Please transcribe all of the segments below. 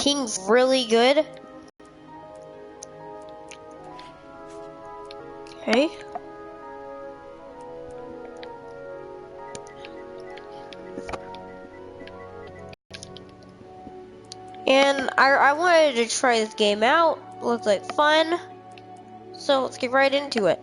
King's really good. Okay. And I wanted to try this game out. Looks like fun. So let's get right into it.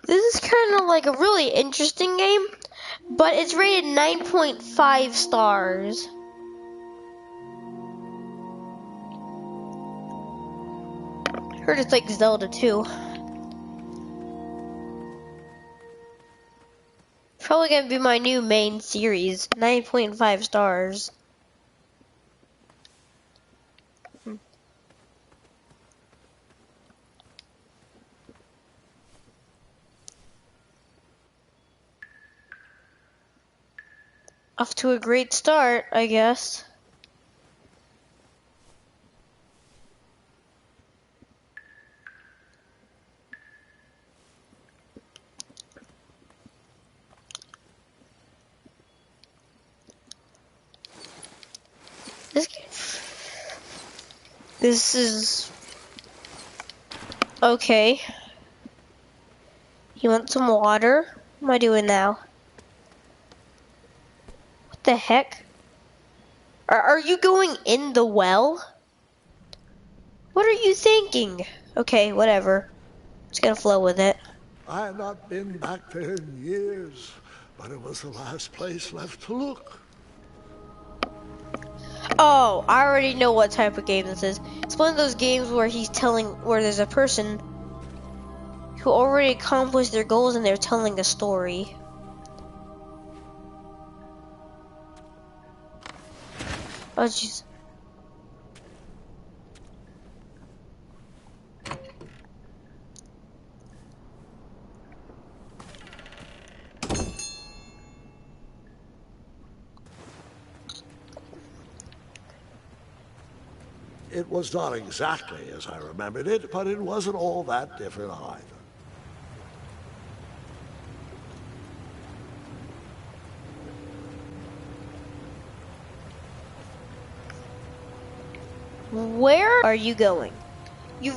This is kind of like a really interesting game, but it's rated 9.5 stars. Heard it's like Zelda too. Probably gonna be my new main series. 9.5 stars. Off to a great start, I guess. This is okay. You want some water? What am I doing now? What the heck? Are you going in the well? What are you thinking? Okay, whatever. Just gonna flow with it. I have not been back there in years, but it was the last place left to look. Oh, I already know what type of game this is. It's one of those games where where there's a person who already accomplished their goals and they're telling a story. Oh, jeez. It was not exactly as I remembered it, but it wasn't all that different either. Where are you going? You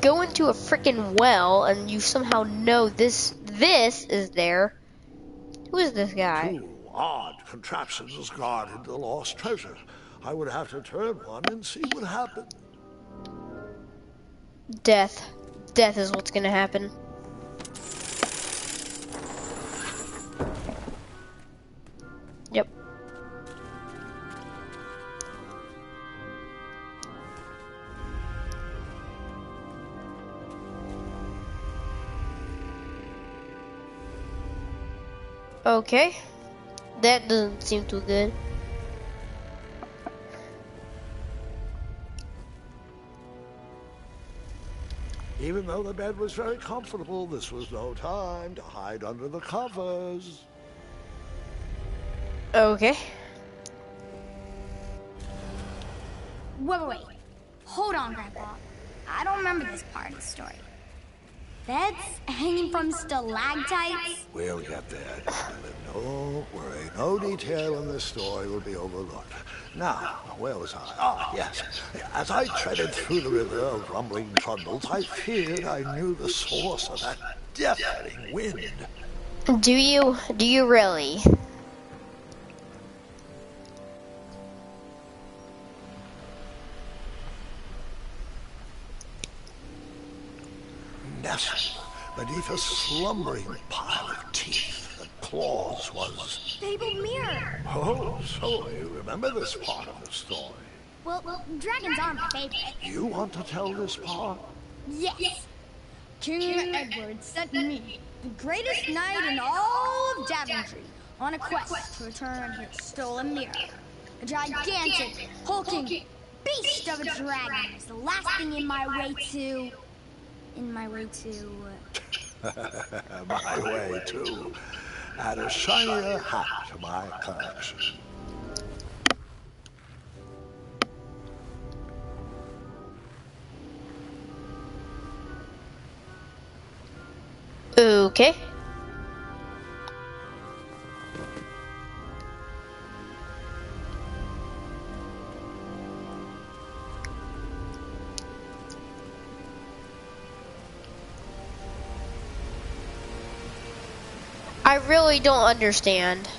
go into a freaking well and you somehow know this is there. Who is this guy? Two odd contraptions guarded the lost treasure. I would have to turn one and see what happened. Death. Death is what's gonna happen. Yep. Okay. That doesn't seem too good. Even though the bed was very comfortable, this was no time to hide under the covers. Okay. Wait. Hold on, Grandpa. I don't remember this part of the story. Beds hanging from stalactites? We'll get there, darling. Don't worry. No detail in this story will be overlooked. Now, where was I? Ah, yes. As I treaded through the river of rumbling trundles, I feared I knew the source of that deafening wind. Do you really? Nestled beneath a slumbering pile of teeth and claws was... Fabled mirror. Oh, so you remember this part of the story. Well, dragons are my favorite. You want to tell this part? Yes. King Edward sent me, the greatest knight in all of Daventry, on a quest to return his stolen mirror. A gigantic, hulking beast of a dragon is the last thing in my way to... my way to add a shinier hat to my collection. Okay. I really don't understand.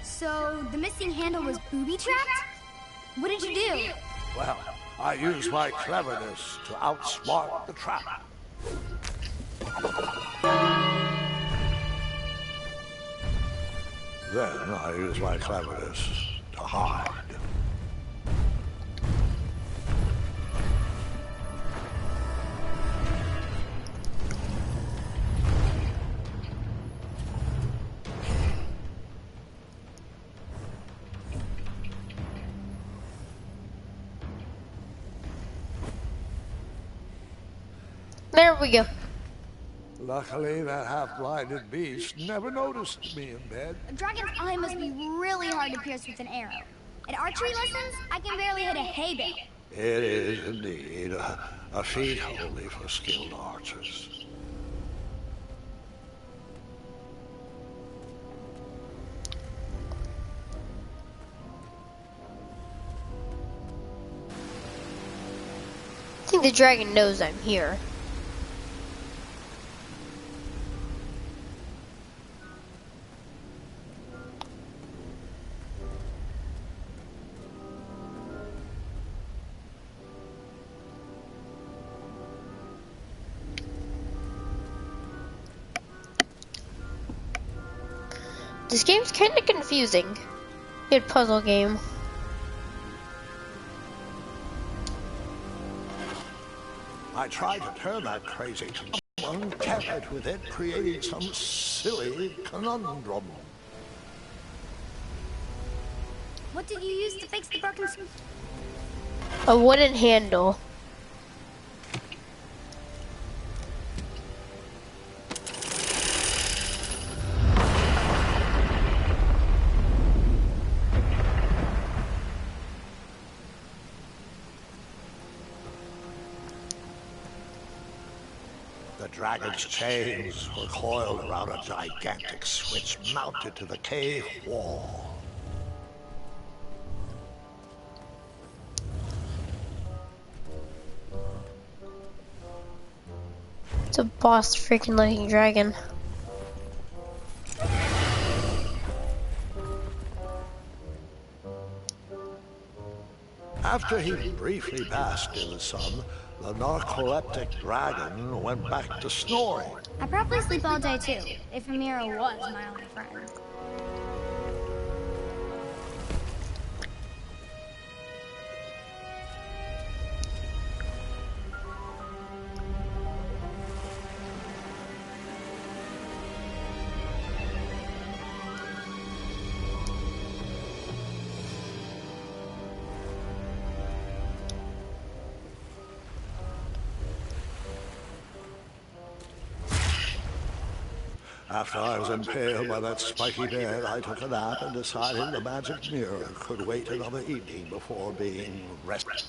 So, the missing handle was booby-trapped? What did you do? Well, I used my cleverness to outsmart the trap. Then I used my cleverness to hide. There we go. Luckily, that half-blinded beast never noticed me in bed. A dragon's eye must be really hard to pierce with an arrow. At archery lessons, I can barely hit a hay bale. It is indeed a feat only for skilled archers. I think the dragon knows I'm here. This game's kind of confusing. Good puzzle game. I tried to turn that crazy someone, tampered with it, creating some silly conundrum. What did you use to fix the broken... A wooden handle. The dragon's chains were coiled around a gigantic switch mounted to the cave wall. It's a boss freaking looking dragon. After he briefly basked in the sun, the narcoleptic dragon went back to snoring. I probably sleep all day too, if Amira was my only friend. After I was impaled by that spiky bed, I took a nap and decided the magic mirror could wait another evening before being rested.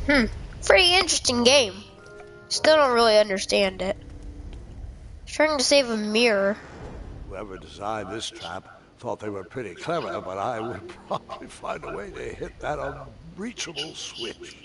Pretty interesting game. Still don't really understand it. Trying to save a mirror. Whoever designed this trap thought they were pretty clever, but I would probably find a way to hit that unreachable switch.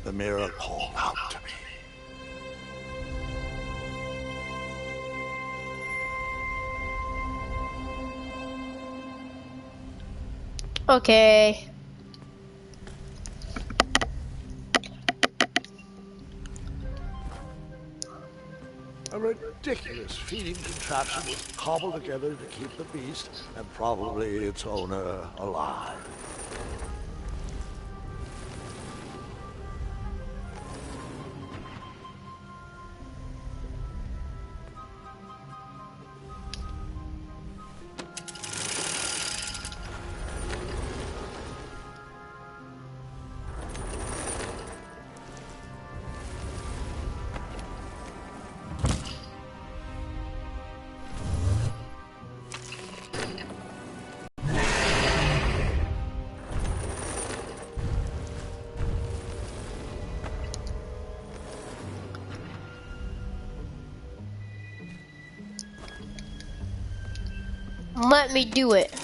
The mirror called out to me. Okay. A ridiculous feeding contraption was cobbled together to keep the beast and probably its owner alive. Let me do it.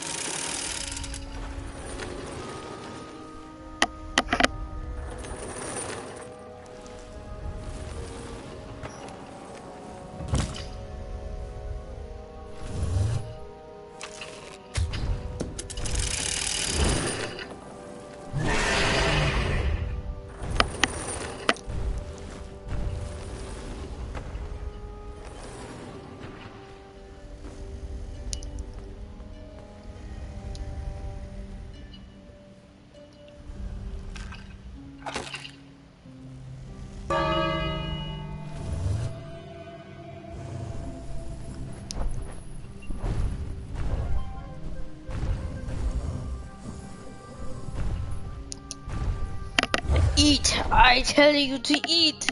Eat! I tell you to eat!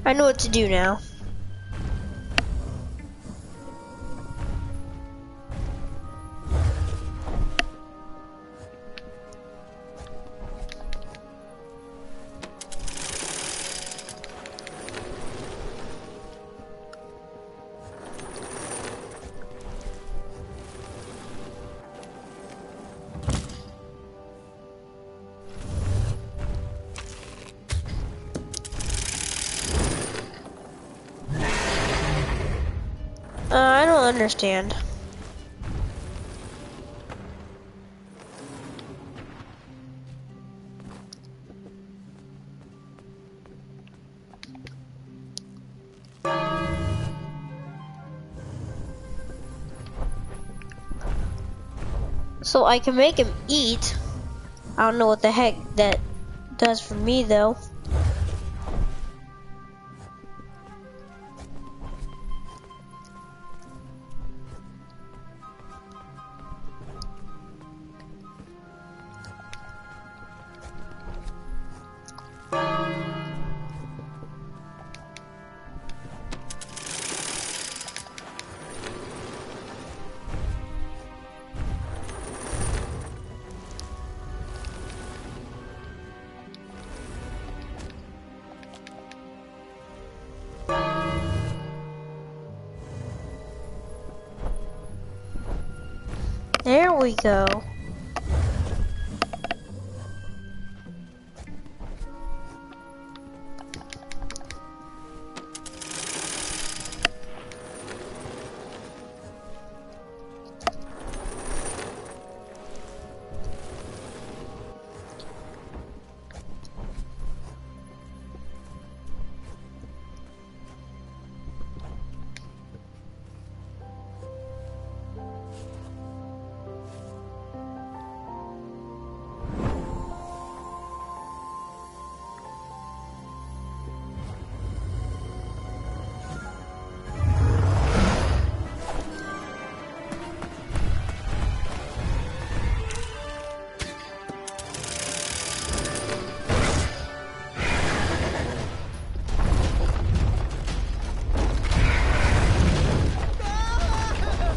I know what to do now. I don't understand. So I can make him eat. I don't know what the heck that does for me though. There we go.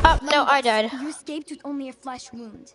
Oh, no, I died. You escaped with only a flesh wound.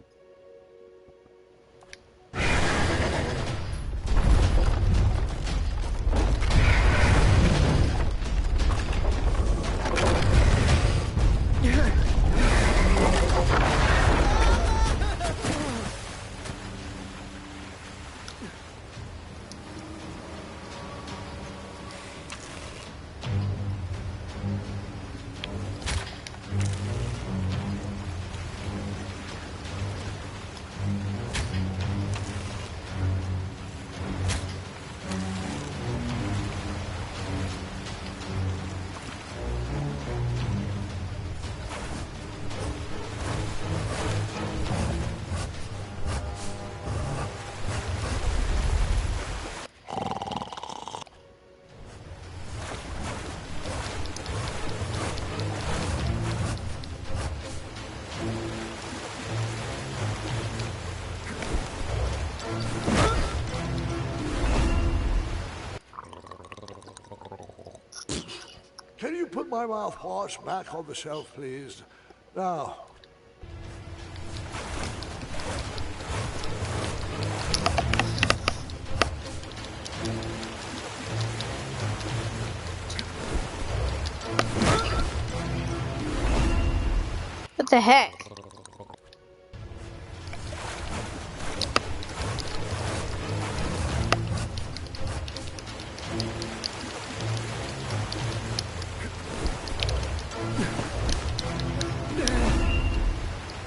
Can you put my mouthwash back on the shelf, please? Now. What the heck?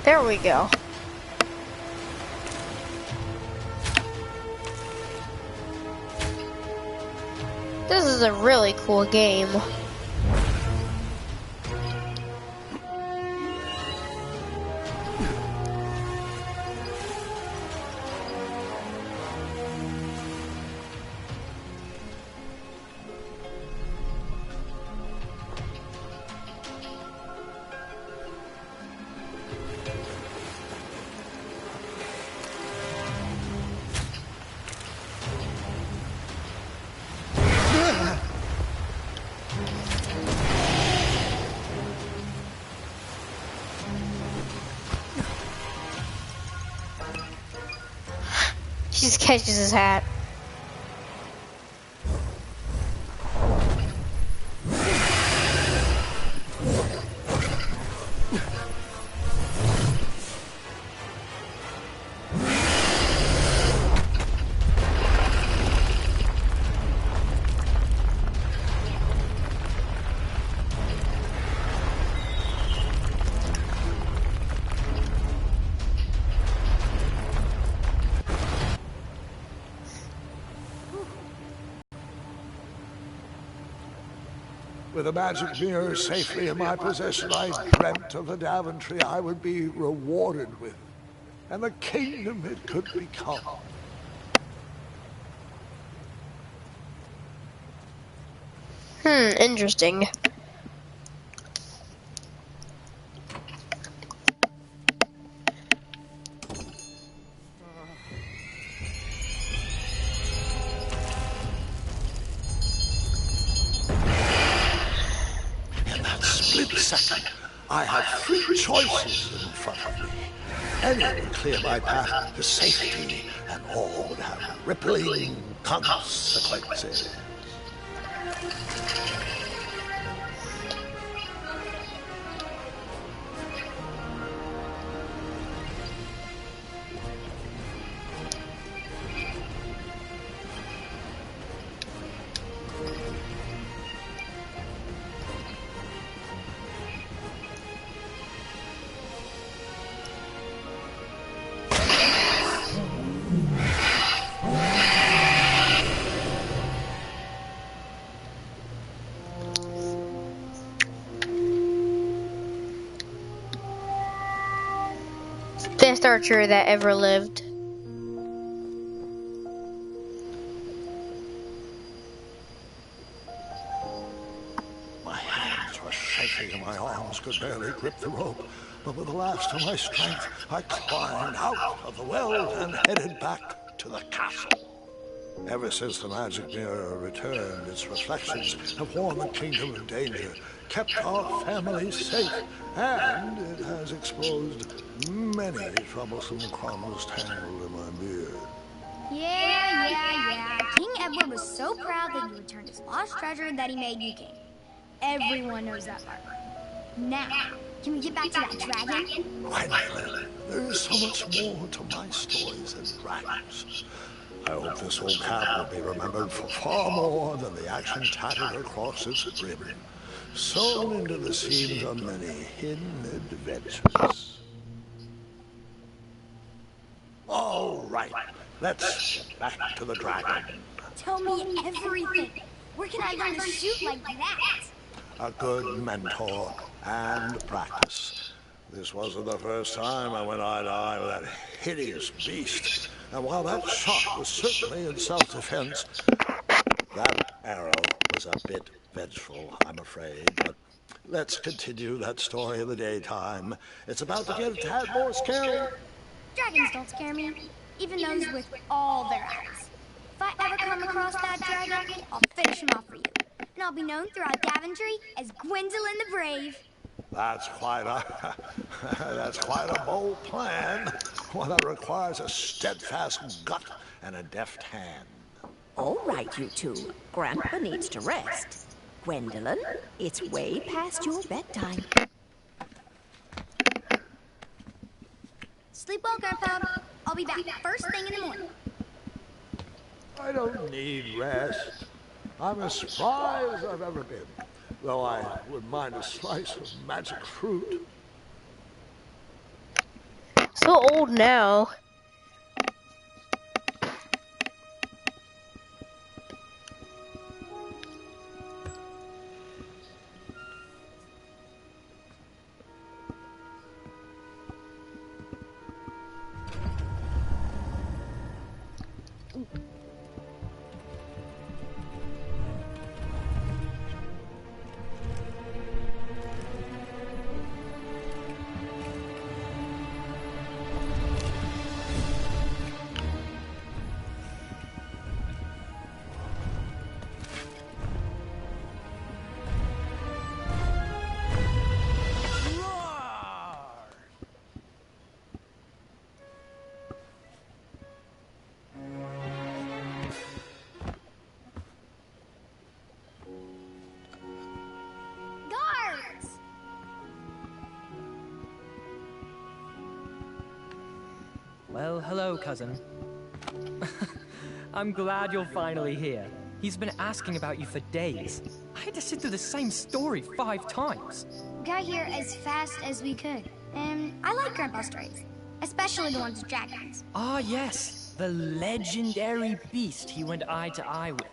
There we go. This is a really cool game. She just catches his hat. With a magic mirror safely in my possession, I dreamt of the Daventry I would be rewarded with. and the kingdom it could become. Interesting. In that split second, I had three choices in front of me. Any would clear my path to safety, and all would have rippling consequences. Best archer that ever lived. My hands were shaking and my arms could barely grip the rope. But with the last of my strength, I climbed out of the well and headed back to the castle. Ever since the magic mirror returned, its reflections have warned the kingdom of danger, kept our family safe, and it has exposed many troublesome crumbs tangled in my beard. Yeah. King Edward was so proud that you returned his lost treasure that he made you king. Everyone knows that part. Now, can we get back to that dragon? Gwendolyn, there is so much more to my stories than dragons. I hope this old cap will be remembered for far more than the action tattered across its brim. Sewn into the seams are many hidden adventures. All right, let's get back to the dragon. Tell me everything. Where can I learn to shoot like that? A good mentor and practice. This wasn't the first time I went eye to eye with that hideous beast. And while that shot was certainly in self-defense, that arrow was a bit vengeful, I'm afraid. But let's continue that story in the daytime. It's about to get a tad more scary. Dragons don't scare me, even those with all their eyes. If I ever come across that dragon, I'll finish him off for you. And I'll be known throughout Daventry as Gwendolyn the Brave. That's quite a bold plan. One that requires a steadfast gut and a deft hand. All right, you two. Grandpa needs to rest. Gwendolyn, it's way past your bedtime. Sleep well, Grandpa. I'll be back first thing in the morning. I don't need rest. I'm as spry as I've ever been, though I wouldn't mind a slice of magic fruit. So old now. Guards! Well, hello, cousin. I'm glad you're finally here. He's been asking about you for days. I had to sit through the same story 5 times. We got here as fast as we could. And I like Grandpa's stories, especially the ones with dragons. Ah, yes, the legendary beast he went eye to eye with.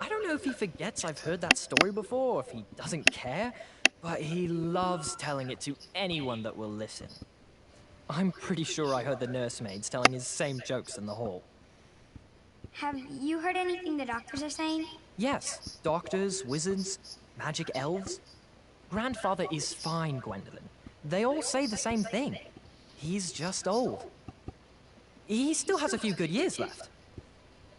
I don't know if he forgets I've heard that story before, or if he doesn't care, but he loves telling it to anyone that will listen. I'm pretty sure I heard the nursemaids telling his same jokes in the hall. Have you heard anything the doctors are saying? Yes, doctors, wizards, magic elves. Grandfather is fine, Gwendolyn. They all say the same thing. He's just old. He still has a few good years left.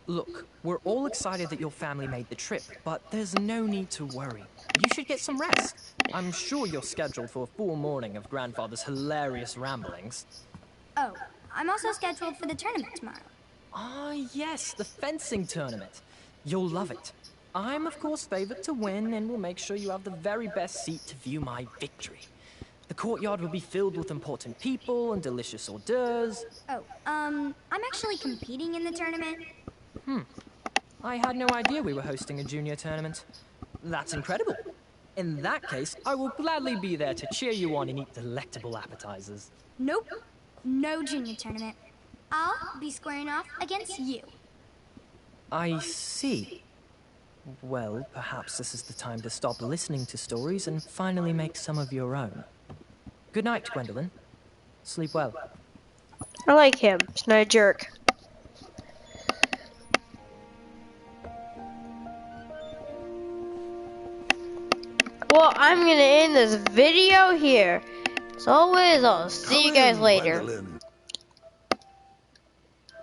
Look, we're all excited that your family made the trip, but there's no need to worry. You should get some rest. I'm sure you're scheduled for a full morning of Grandfather's hilarious ramblings. Oh, I'm also scheduled for the tournament tomorrow. Ah, yes, the fencing tournament. You'll love it. I'm, of course, favored to win, and will make sure you have the very best seat to view my victory. The courtyard will be filled with important people and delicious hors d'oeuvres. Oh, I'm actually competing in the tournament. I had no idea we were hosting a junior tournament. That's incredible. In that case, I will gladly be there to cheer you on and eat delectable appetizers. Nope, no junior tournament. I'll be squaring off against you. I see. Well, perhaps this is the time to stop listening to stories and finally make some of your own. Good night, Gwendolyn. Sleep well. I like him. He's not a jerk. Well, I'm gonna end this video here. As always, I'll see you guys later. Gwendolyn,